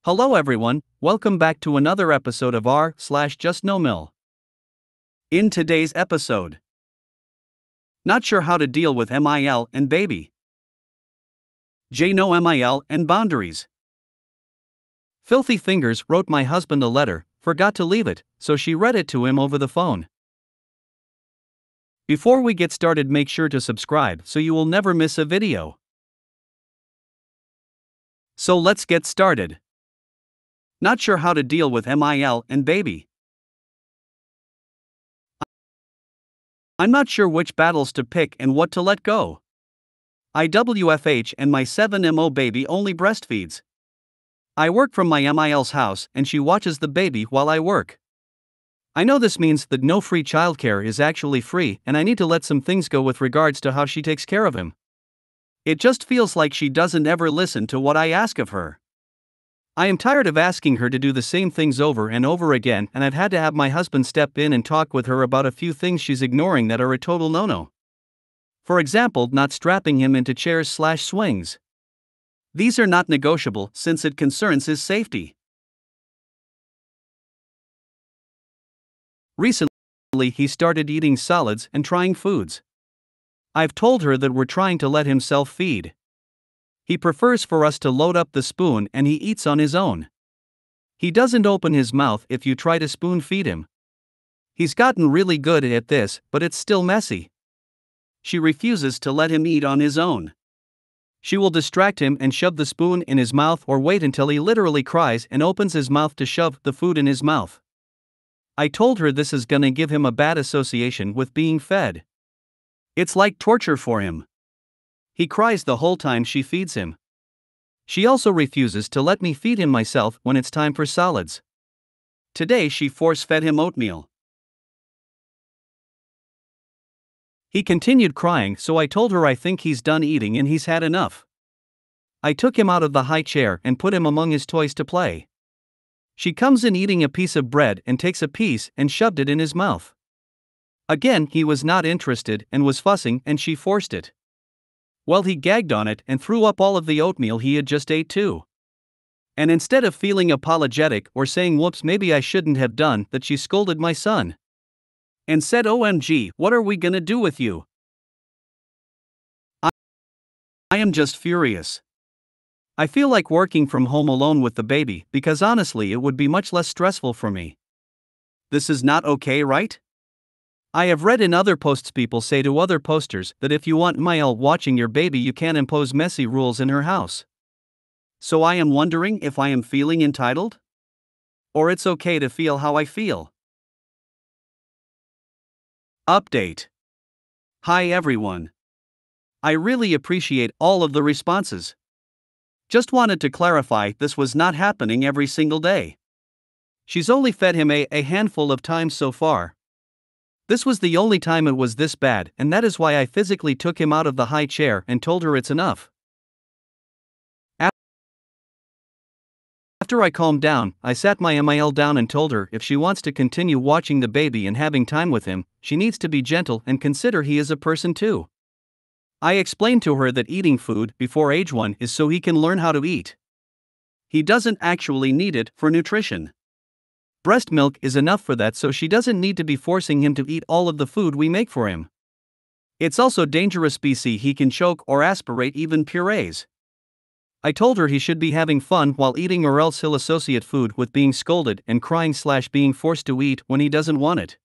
Hello everyone, welcome back to another episode of r/JustNoMil. In today's episode, not sure how to deal with MIL and baby. JustNoMil and boundaries. Filthy Fingers wrote my husband a letter, forgot to leave it, so she read it to him over the phone. Before we get started, make sure to subscribe so you will never miss a video. So let's get started. Not sure how to deal with MIL and baby. I'm not sure which battles to pick and what to let go. IWFH and my 7MO baby only breastfeeds. I work from my MIL's house and she watches the baby while I work. I know this means that no free childcare is actually free and I need to let some things go with regards to how she takes care of him. It just feels like she doesn't ever listen to what I ask of her. I am tired of asking her to do the same things over and over again, and I've had to have my husband step in and talk with her about a few things she's ignoring that are a total no-no. For example, not strapping him into chairs/swings. These are not negotiable since it concerns his safety. Recently, he started eating solids and trying foods. I've told her that we're trying to let him self-feed. He prefers for us to load up the spoon and he eats on his own. He doesn't open his mouth if you try to spoon feed him. He's gotten really good at this, but it's still messy. She refuses to let him eat on his own. She will distract him and shove the spoon in his mouth or wait until he literally cries and opens his mouth to shove the food in his mouth. I told her this is gonna give him a bad association with being fed. It's like torture for him. He cries the whole time she feeds him. She also refuses to let me feed him myself when it's time for solids. Today she force-fed him oatmeal. He continued crying, so I told her I think he's done eating and he's had enough. I took him out of the high chair and put him among his toys to play. She comes in eating a piece of bread and takes a piece and shoved it in his mouth. Again, he was not interested and was fussing and she forced it. Well, he gagged on it and threw up all of the oatmeal he had just ate too. And instead of feeling apologetic or saying whoops, maybe I shouldn't have done that, she scolded my son. And said, OMG, what are we gonna do with you? I am just furious. I feel like working from home alone with the baby because honestly it would be much less stressful for me. This is not okay, right? I have read in other posts people say to other posters that if you want MIL watching your baby you can't impose messy rules in her house. So I am wondering if I am feeling entitled? Or it's okay to feel how I feel. Update. Hi everyone. I really appreciate all of the responses. Just wanted to clarify, this was not happening every single day. She's only fed him a handful of times so far. This was the only time it was this bad, and that is why I physically took him out of the high chair and told her it's enough. After I calmed down, I sat my MIL down and told her if she wants to continue watching the baby and having time with him, she needs to be gentle and consider he is a person too. I explained to her that eating food before age 1 is so he can learn how to eat. He doesn't actually need it for nutrition. Breast milk is enough for that, so she doesn't need to be forcing him to eat all of the food we make for him. It's also dangerous BC, he can choke or aspirate even purees. I told her he should be having fun while eating or else he'll associate food with being scolded and crying/being forced to eat when he doesn't want it.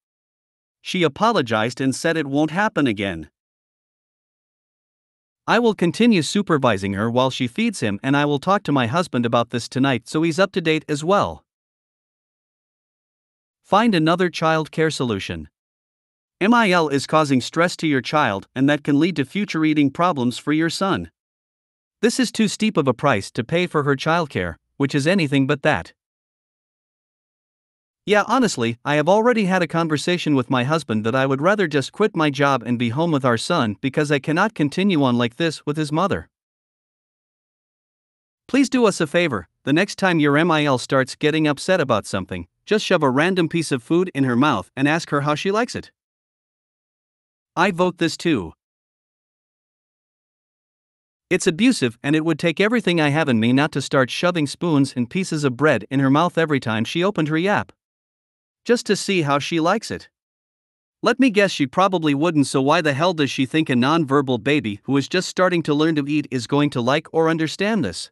She apologized and said it won't happen again. I will continue supervising her while she feeds him and I will talk to my husband about this tonight so he's up to date as well. Find another child care solution. MIL is causing stress to your child and that can lead to future eating problems for your son. This is too steep of a price to pay for her childcare, which is anything but that. Yeah, honestly, I have already had a conversation with my husband that I would rather just quit my job and be home with our son because I cannot continue on like this with his mother. Please do us a favor, the next time your MIL starts getting upset about something, just shove a random piece of food in her mouth and ask her how she likes it. I vote this too. It's abusive, and it would take everything I have in me not to start shoving spoons and pieces of bread in her mouth every time she opened her yap. Just to see how she likes it. Let me guess, she probably wouldn't, so why the hell does she think a non-verbal baby who is just starting to learn to eat is going to like or understand this?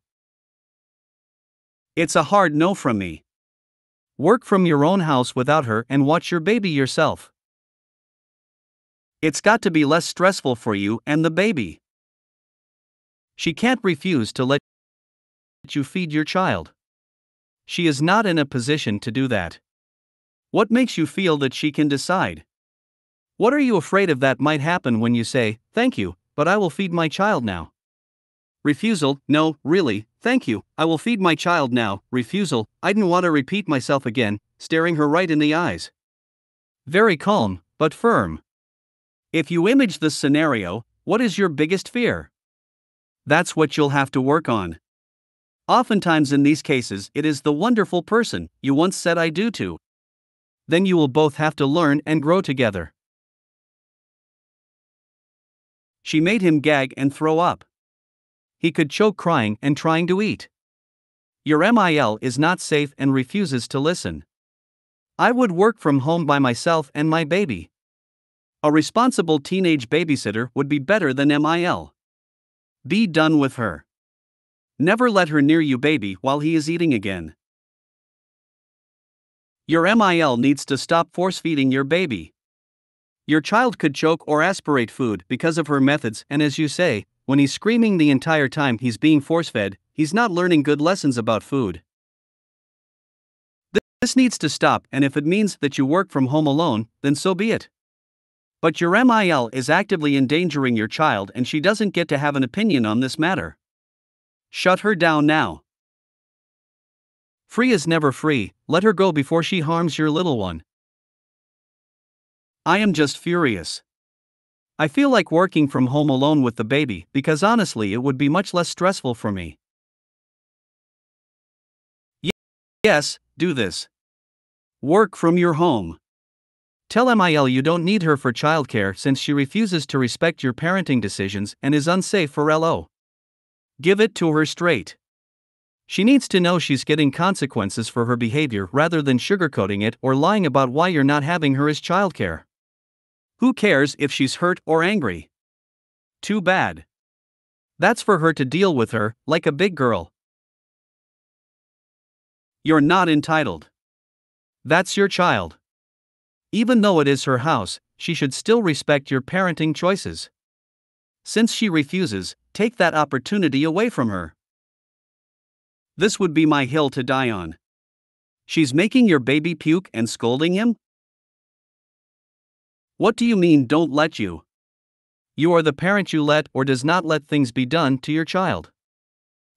It's a hard no from me. Work from your own house without her and watch your baby yourself. It's got to be less stressful for you and the baby. She can't refuse to let you feed your child. She is not in a position to do that. What makes you feel that she can decide? What are you afraid of that might happen when you say, "Thank you, but I will feed my child now"? Refusal: "No, really, thank you, I will feed my child now." Refusal: "I didn't want to repeat myself again," staring her right in the eyes. Very calm, but firm. If you image this scenario, what is your biggest fear? That's what you'll have to work on. Oftentimes in these cases, it is the wonderful person you once said "I do" to. Then you will both have to learn and grow together. She made him gag and throw up. He could choke crying and trying to eat. Your MIL is not safe and refuses to listen. I would work from home by myself and my baby. A responsible teenage babysitter would be better than MIL. Be done with her. Never let her near you, baby, while he is eating again. Your MIL needs to stop force-feeding your baby. Your child could choke or aspirate food because of her methods, and as you say, when he's screaming the entire time he's being force-fed, he's not learning good lessons about food. This needs to stop, and if it means that you work from home alone, then so be it. But your MIL is actively endangering your child, and she doesn't get to have an opinion on this matter. Shut her down now. Free is never free, let her go before she harms your little one. I am just furious. I feel like working from home alone with the baby because honestly it would be much less stressful for me. Yes, do this. Work from your home. Tell MIL you don't need her for childcare since she refuses to respect your parenting decisions and is unsafe for LO. Give it to her straight. She needs to know she's getting consequences for her behavior rather than sugarcoating it or lying about why you're not having her as childcare. Who cares if she's hurt or angry? Too bad. That's for her to deal with her, like a big girl. You're not entitled. That's your child. Even though it is her house, she should still respect your parenting choices. Since she refuses, take that opportunity away from her. This would be my hill to die on. She's making your baby puke and scolding him? What do you mean, don't let you? You are the parent you let or does not let things be done to your child.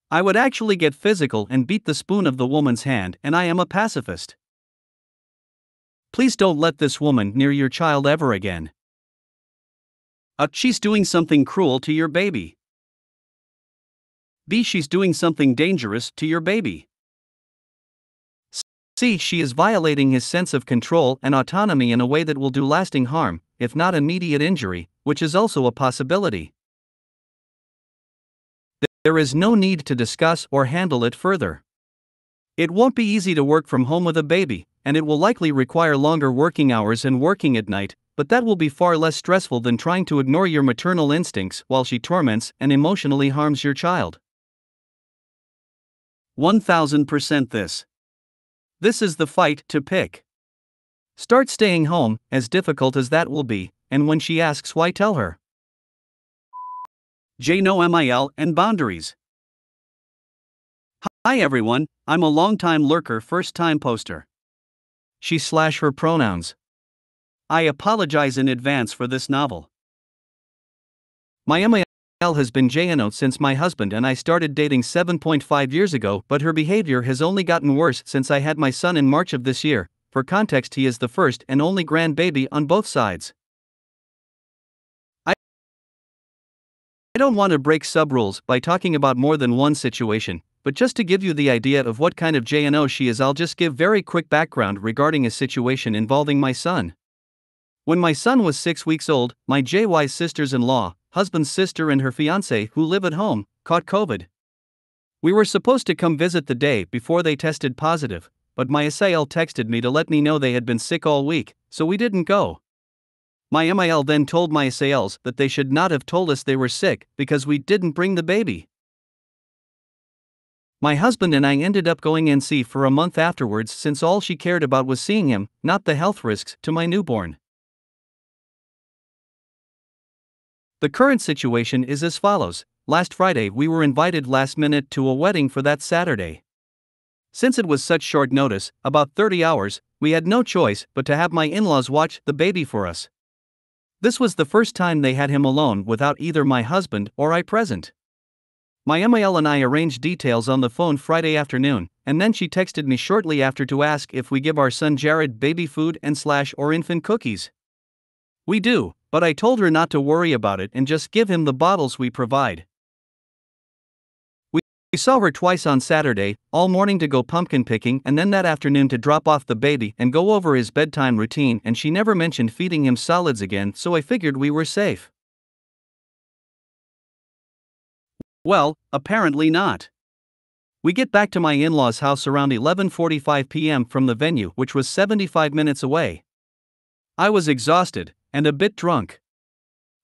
I would actually get physical and beat the spoon of the woman's hand, and I am a pacifist. Please don't let this woman near your child ever again. She's doing something cruel to your baby. B. She's doing something dangerous to your baby. C. She is violating his sense of control and autonomy in a way that will do lasting harm, if not immediate injury, which is also a possibility. There is no need to discuss or handle it further. It won't be easy to work from home with a baby, and it will likely require longer working hours and working at night, but that will be far less stressful than trying to ignore your maternal instincts while she torments and emotionally harms your child. 1000% this. This is the fight to pick. Start staying home, as difficult as that will be, and when she asks why, tell her. JustNoMil and boundaries. Hi everyone, I'm a long-time lurker, first-time poster. She/her pronouns. I apologize in advance for this novel. My MIL has been JNO since my husband and I started dating 7.5 years ago, but her behavior has only gotten worse since I had my son in March of this year. For context, he is the first and only grandbaby on both sides. I don't want to break sub-rules by talking about more than one situation, but just to give you the idea of what kind of JNO she is, I'll just give very quick background regarding a situation involving my son. When my son was 6 weeks old, my JY's sisters-in-law, husband's sister and her fiancé who live at home, caught COVID. We were supposed to come visit the day before they tested positive, but my SIL texted me to let me know they had been sick all week, so we didn't go. My MIL then told my SILs that they should not have told us they were sick because we didn't bring the baby. My husband and I ended up going NC for a month afterwards since all she cared about was seeing him, not the health risks to my newborn. The current situation is as follows. Last Friday we were invited last minute to a wedding for that Saturday. Since it was such short notice, about 30 hours, we had no choice but to have my in-laws watch the baby for us. This was the first time they had him alone without either my husband or I present. My MIL and I arranged details on the phone Friday afternoon, and then she texted me shortly after to ask if we give our son Jared baby food and / or infant cookies. We do, but I told her not to worry about it and just give him the bottles we provide. We saw her twice on Saturday, all morning to go pumpkin picking and then that afternoon to drop off the baby and go over his bedtime routine, and she never mentioned feeding him solids again, so I figured we were safe. Well, apparently not. We get back to my in-laws' house around 11:45 p.m. from the venue, which was 75 minutes away. I was exhausted and a bit drunk.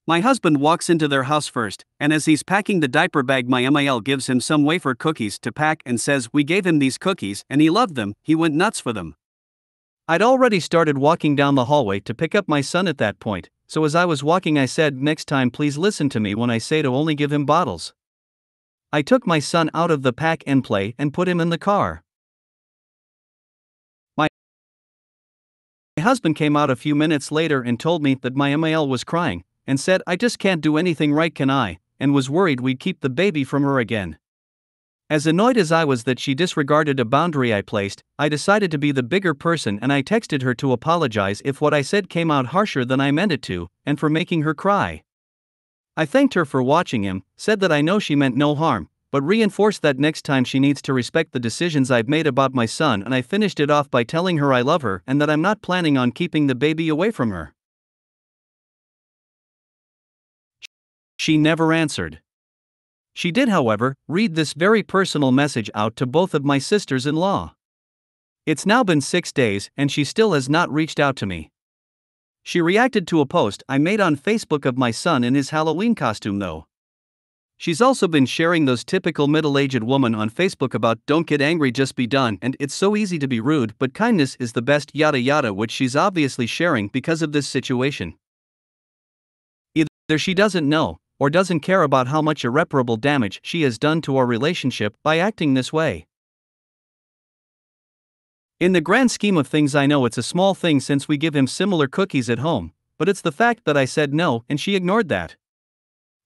My husband walks into their house first, and as he's packing the diaper bag, my MIL gives him some wafer cookies to pack and says we gave him these cookies and he loved them, he went nuts for them. I'd already started walking down the hallway to pick up my son at that point, so as I was walking I said, next time please listen to me when I say to only give him bottles. I took my son out of the pack and play and put him in the car. My husband came out a few minutes later and told me that my MIL was crying, and said I just can't do anything right, can I, and was worried we'd keep the baby from her again. As annoyed as I was that she disregarded a boundary I placed, I decided to be the bigger person and I texted her to apologize if what I said came out harsher than I meant it to, and for making her cry. I thanked her for watching him, said that I know she meant no harm, but reinforced that next time she needs to respect the decisions I've made about my son, and I finished it off by telling her I love her and that I'm not planning on keeping the baby away from her. She never answered. She did, however, read this very personal message out to both of my sisters-in-law. It's now been 6 days and she still has not reached out to me. She reacted to a post I made on Facebook of my son in his Halloween costume though. She's also been sharing those typical middle-aged woman on Facebook about don't get angry, just be done, and it's so easy to be rude but kindness is the best yada yada, which she's obviously sharing because of this situation. Either she doesn't know, or doesn't care about how much irreparable damage she has done to our relationship by acting this way. In the grand scheme of things I know it's a small thing since we give him similar cookies at home, but it's the fact that I said no and she ignored that.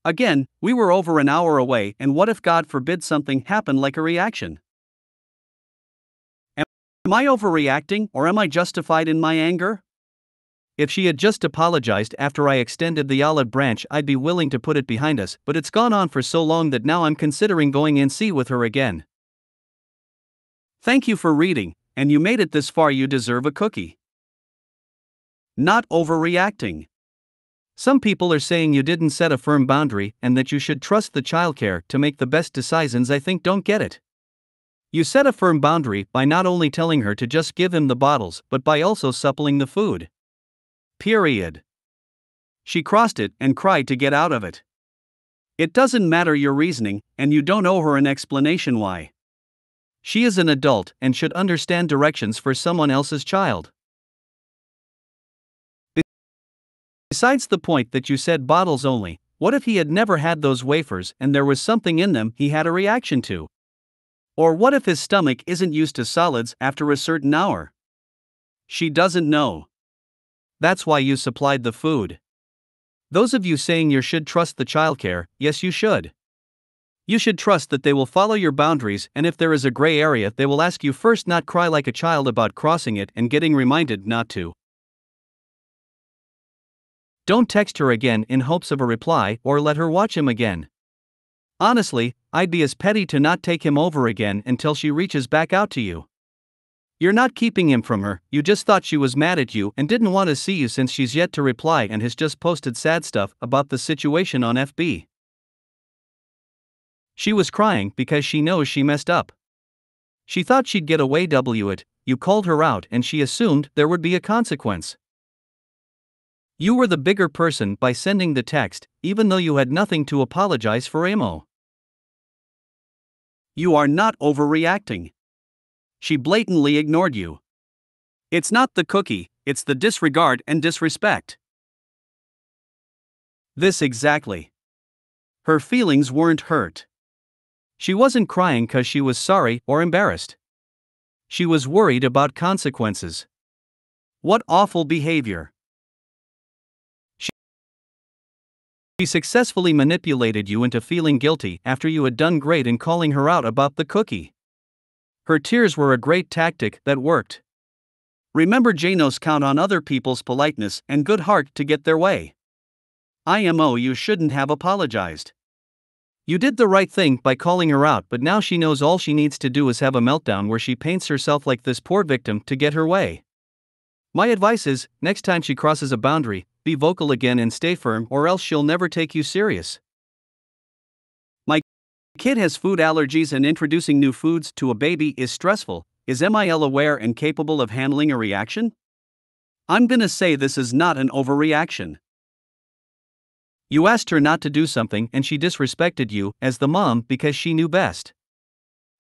Again, we were over an hour away, and what if God forbid something happened like a reaction? Am I overreacting, or am I justified in my anger? If she had just apologized after I extended the olive branch, I'd be willing to put it behind us, but it's gone on for so long that now I'm considering going NC with her again. Thank you for reading, and you made it this far, you deserve a cookie. Not overreacting. Some people are saying you didn't set a firm boundary and that you should trust the childcare to make the best decisions. I think don't get it. You set a firm boundary by not only telling her to just give him the bottles but by also supplying the food. Period. She crossed it and cried to get out of it. It doesn't matter your reasoning, and you don't owe her an explanation why. She is an adult and should understand directions for someone else's child. Besides the point that you said bottles only, what if he had never had those wafers and there was something in them he had a reaction to? Or what if his stomach isn't used to solids after a certain hour? She doesn't know. That's why you supplied the food. Those of you saying you should trust the childcare, yes you should. You should trust that they will follow your boundaries, and if there is a gray area they will ask you first, not cry like a child about crossing it and getting reminded not to. Don't text her again in hopes of a reply or let her watch him again. Honestly, I'd be as petty to not take him over again until she reaches back out to you. You're not keeping him from her, you just thought she was mad at you and didn't want to see you since she's yet to reply and has just posted sad stuff about the situation on FB. She was crying because she knows she messed up. She thought she'd get away with it, you called her out and she assumed there would be a consequence. You were the bigger person by sending the text, even though you had nothing to apologize for. You are not overreacting. She blatantly ignored you. It's not the cookie, it's the disregard and disrespect. This exactly. Her feelings weren't hurt. She wasn't crying 'cause she was sorry or embarrassed. She was worried about consequences. What awful behavior. She successfully manipulated you into feeling guilty after you had done great in calling her out about the cookie. Her tears were a great tactic that worked. Remember, JustNoMil count on other people's politeness and good heart to get their way. You shouldn't have apologized. You did the right thing by calling her out, but now she knows all she needs to do is have a meltdown where she paints herself like this poor victim to get her way. My advice is, next time she crosses a boundary, be vocal again and stay firm, or else she'll never take you serious. My kid has food allergies and introducing new foods to a baby is stressful. Is MIL aware and capable of handling a reaction? I'm gonna say this is not an overreaction. You asked her not to do something and she disrespected you as the mom because she knew best.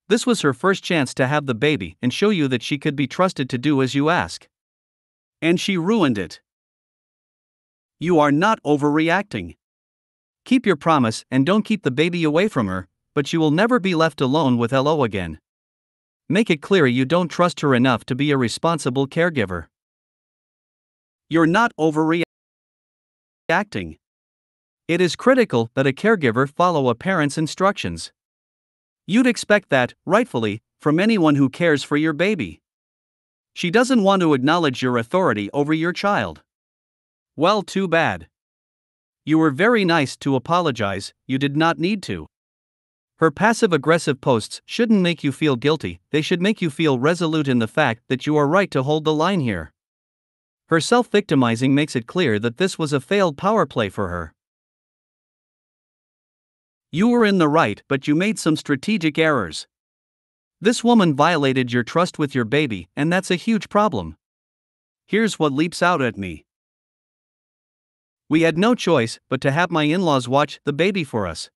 This was her first chance to have the baby and show you that she could be trusted to do as you ask. And she ruined it. You are not overreacting. Keep your promise and don't keep the baby away from her, but you will never be left alone with LO again. Make it clear you don't trust her enough to be a responsible caregiver. You're not overreacting. It is critical that a caregiver follow a parent's instructions. You'd expect that, rightfully, from anyone who cares for your baby. She doesn't want to acknowledge your authority over your child. Well, too bad. You were very nice to apologize, you did not need to. Her passive-aggressive posts shouldn't make you feel guilty, they should make you feel resolute in the fact that you are right to hold the line here. Her self-victimizing makes it clear that this was a failed power play for her. You were in the right, but you made some strategic errors. This woman violated your trust with your baby, and that's a huge problem. Here's what leaps out at me. We had no choice but to have my in-laws watch the baby for us.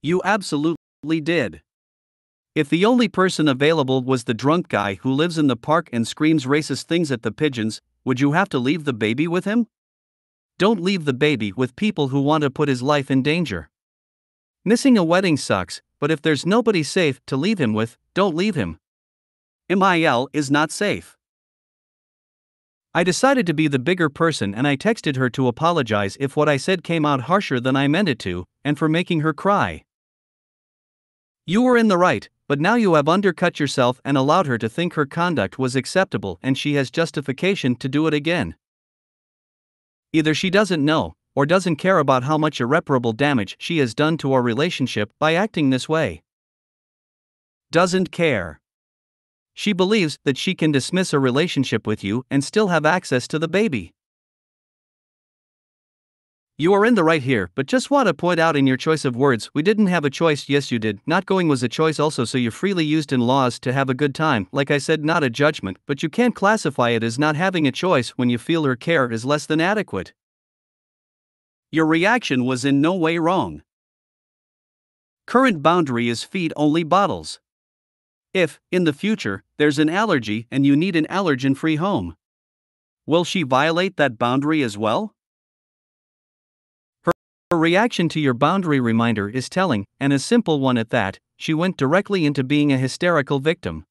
You absolutely did. If the only person available was the drunk guy who lives in the park and screams racist things at the pigeons, would you have to leave the baby with him? Don't leave the baby with people who want to put his life in danger. Missing a wedding sucks, but if there's nobody safe to leave him with, don't leave him. MIL is not safe. I decided to be the bigger person and I texted her to apologize if what I said came out harsher than I meant it to, and for making her cry. You were in the right, but now you have undercut yourself and allowed her to think her conduct was acceptable and she has justification to do it again. Either she doesn't know, or doesn't care about how much irreparable damage she has done to our relationship by acting this way. Doesn't care. She believes that she can dismiss a relationship with you and still have access to the baby. You are in the right here, but just want to point out in your choice of words, we didn't have a choice. Yes, you did. Not going was a choice also, so you freely used in-laws to have a good time. Like I said, not a judgment, but you can't classify it as not having a choice when you feel her care is less than adequate. Your reaction was in no way wrong. Current boundary is feed-only bottles. If, in the future, there's an allergy and you need an allergen-free home, will she violate that boundary as well? Her reaction to your boundary reminder is telling, and a simple one at that. She went directly into being a hysterical victim.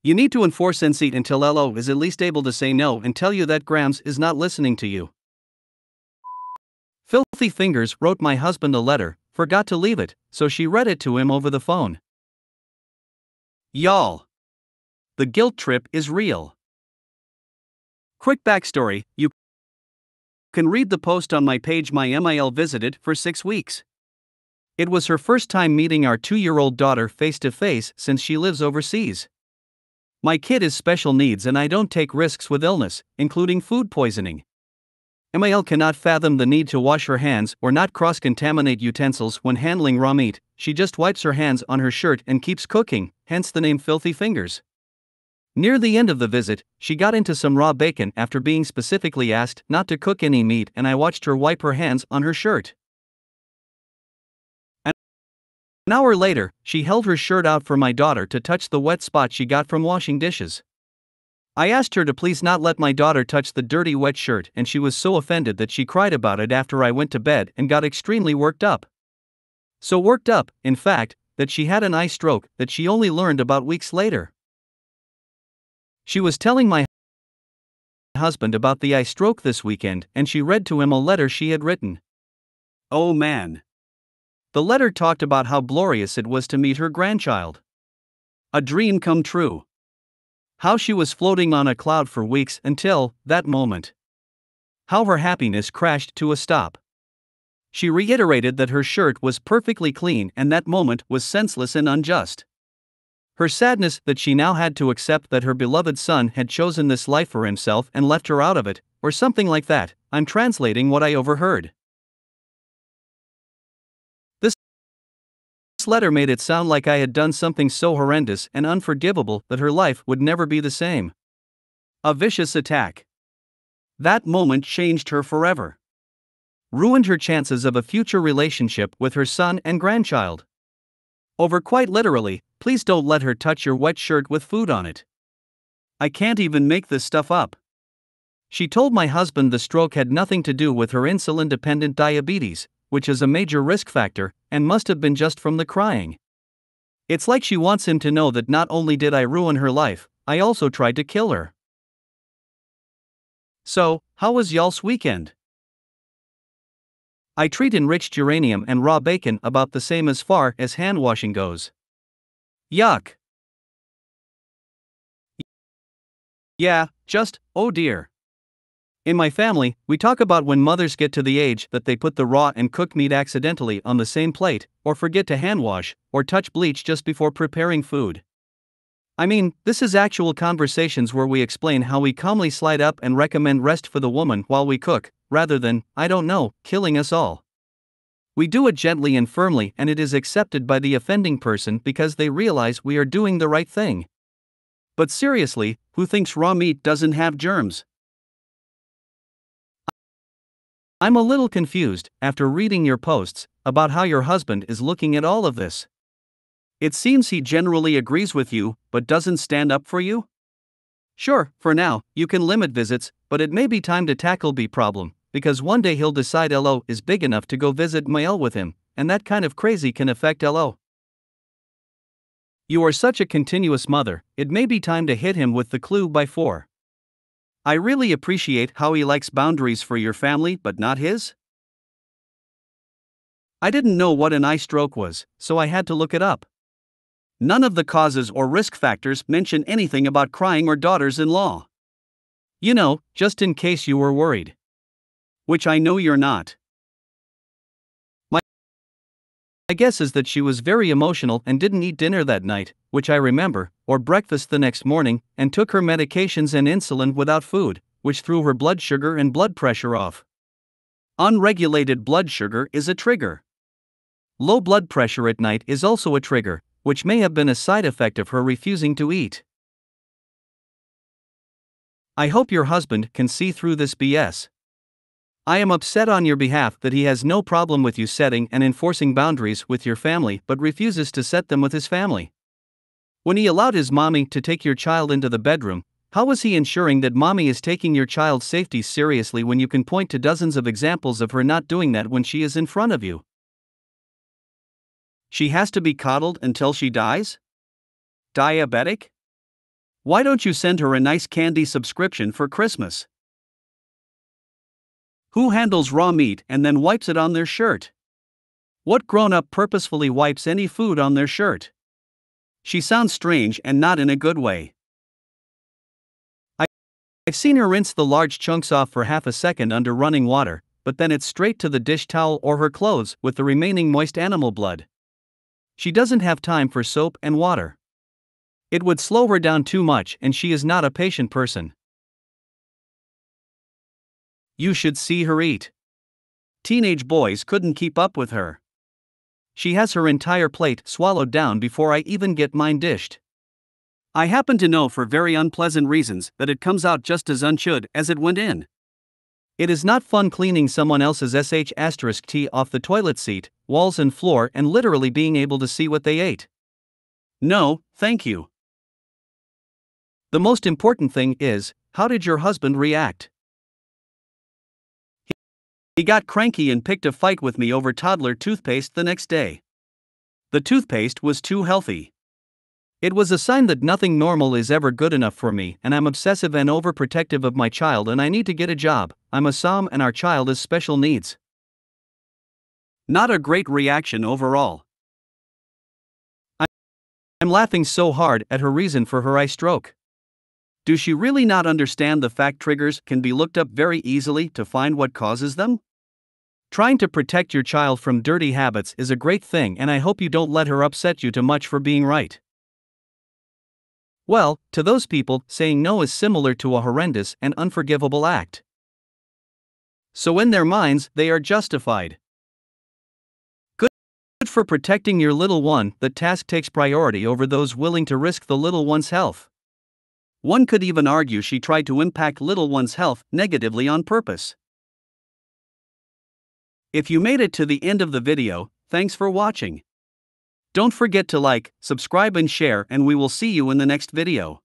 You need to enforce NC until LO is at least able to say no and tell you that Grams is not listening to you. Filthy Fingers wrote my husband a letter, forgot to leave it, so she read it to him over the phone. Y'all. The guilt trip is real. Quick backstory, you can read the post on my page. My MIL visited for 6 weeks. It was her first time meeting our 2-year-old daughter face to face since she lives overseas. My kid is special needs and I don't take risks with illness, including food poisoning. Mil cannot fathom the need to wash her hands or not cross-contaminate utensils when handling raw meat. She just wipes her hands on her shirt and keeps cooking, hence the name Filthy Fingers. Near the end of the visit, she got into some raw bacon after being specifically asked not to cook any meat, and I watched her wipe her hands on her shirt. An hour later, she held her shirt out for my daughter to touch the wet spot she got from washing dishes. I asked her to please not let my daughter touch the dirty wet shirt, and she was so offended that she cried about it after I went to bed and got extremely worked up. So worked up, in fact, that she had an eye stroke that she only learned about weeks later. She was telling my husband about the eye stroke this weekend, and she read to him a letter she had written. Oh man! The letter talked about how glorious it was to meet her grandchild. A dream come true. How she was floating on a cloud for weeks until that moment. How her happiness crashed to a stop. She reiterated that her shirt was perfectly clean and that moment was senseless and unjust. Her sadness that she now had to accept that her beloved son had chosen this life for himself and left her out of it, or something like that. I'm translating what I overheard. This letter made it sound like I had done something so horrendous and unforgivable that her life would never be the same. A vicious attack. That moment changed her forever. Ruined her chances of a future relationship with her son and grandchild. Over quite literally, please don't let her touch your wet shirt with food on it. I can't even make this stuff up. She told my husband the stroke had nothing to do with her insulin-dependent diabetes, which is a major risk factor, and must have been just from the crying. It's like she wants him to know that not only did I ruin her life, I also tried to kill her. So, how was y'all's weekend? I treat enriched uranium and raw bacon about the same as far as hand washing goes. Yuck. Yeah, just, oh dear. In my family, we talk about when mothers get to the age that they put the raw and cooked meat accidentally on the same plate, or forget to hand wash, or touch bleach just before preparing food. I mean, this is actual conversations where we explain how we calmly slide up and recommend rest for the woman while we cook, rather than, I don't know, killing us all. We do it gently and firmly, and it is accepted by the offending person because they realize we are doing the right thing. But seriously, who thinks raw meat doesn't have germs? I'm a little confused, after reading your posts, about how your husband is looking at all of this. It seems he generally agrees with you, but doesn't stand up for you? Sure, for now, you can limit visits, but it may be time to tackle the problem, because one day he'll decide LO is big enough to go visit Mil with him, and that kind of crazy can affect LO. You are such a continuous mother, it may be time to hit him with the clue by 4. I really appreciate how he likes boundaries for your family but not his. I didn't know what an eye stroke was, so I had to look it up. None of the causes or risk factors mention anything about crying or daughters-in-law. You know, just in case you were worried. Which I know you're not. My guess is that she was very emotional and didn't eat dinner that night, which I remember, or breakfast the next morning, and took her medications and insulin without food, which threw her blood sugar and blood pressure off. Unregulated blood sugar is a trigger. Low blood pressure at night is also a trigger, which may have been a side effect of her refusing to eat. I hope your husband can see through this BS. I am upset on your behalf that he has no problem with you setting and enforcing boundaries with your family but refuses to set them with his family. When he allowed his mommy to take your child into the bedroom, how was he ensuring that mommy is taking your child's safety seriously when you can point to dozens of examples of her not doing that when she is in front of you? She has to be coddled until she dies? Diabetic? Why don't you send her a nice candy subscription for Christmas? Who handles raw meat and then wipes it on their shirt? What grown-up purposefully wipes any food on their shirt? She sounds strange and not in a good way. I've seen her rinse the large chunks off for half a second under running water, but then it's straight to the dish towel or her clothes with the remaining moist animal blood. She doesn't have time for soap and water. It would slow her down too much, and she is not a patient person. You should see her eat. Teenage boys couldn't keep up with her. She has her entire plate swallowed down before I even get mine dished. I happen to know for very unpleasant reasons that it comes out just as unshould as it went in. It is not fun cleaning someone else's sh*t off the toilet seat, walls and floor and literally being able to see what they ate. No, thank you. The most important thing is, how did your husband react? He got cranky and picked a fight with me over toddler toothpaste the next day. The toothpaste was too healthy. It was a sign that nothing normal is ever good enough for me, and I'm obsessive and overprotective of my child, and I need to get a job. I'm a SOM and our child has special needs. Not a great reaction overall. I'm laughing so hard at her reason for her eye stroke. Does she really not understand the fact triggers can be looked up very easily to find what causes them? Trying to protect your child from dirty habits is a great thing, and I hope you don't let her upset you too much for being right. Well, to those people, saying no is similar to a horrendous and unforgivable act. So in their minds, they are justified. Good for protecting your little one. The task takes priority over those willing to risk the little one's health. One could even argue she tried to impact little one's health negatively on purpose. If you made it to the end of the video, thanks for watching. Don't forget to like, subscribe and share, and we will see you in the next video.